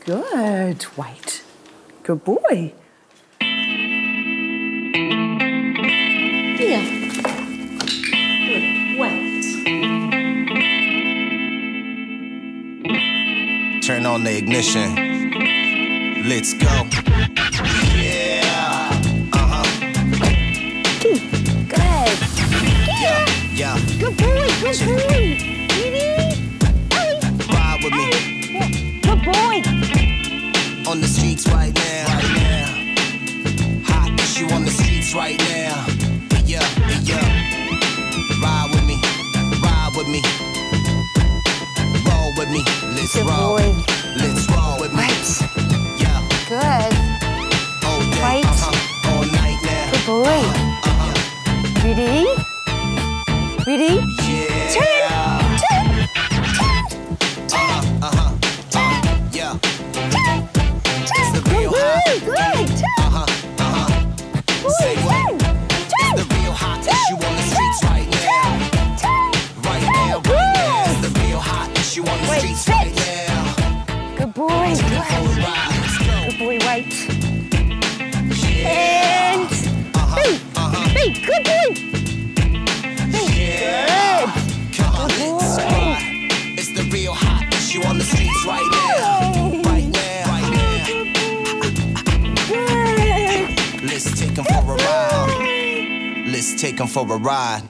Good, White. Good boy. Here. Good, White. Turn on the ignition. Let's go. Yeah. Good. Yeah. Good boy, good boy. Ride with me. Good boy. On the streets right now. Hot issue on the streets right now. Yeah. Ride with me. Ride with me. Roll with me. Let's Good roll. boy. Let's roll with me. White. Yeah. Good. All day. White. All night now. Good boy. Ready? Ready? Yeah. Turn. Yeah. It's the real hot. Good. Say what? It's the real hot issue on the streets right now. Right now. It's the real hot issue on the streets right now. Good boy. Good boy, White. And hey, good boy. Yeah. Come on, let's ride. It's the real hot issue on the streets right now. Right now. Good. Let's take 'em for a ride. Let's take 'em for a ride.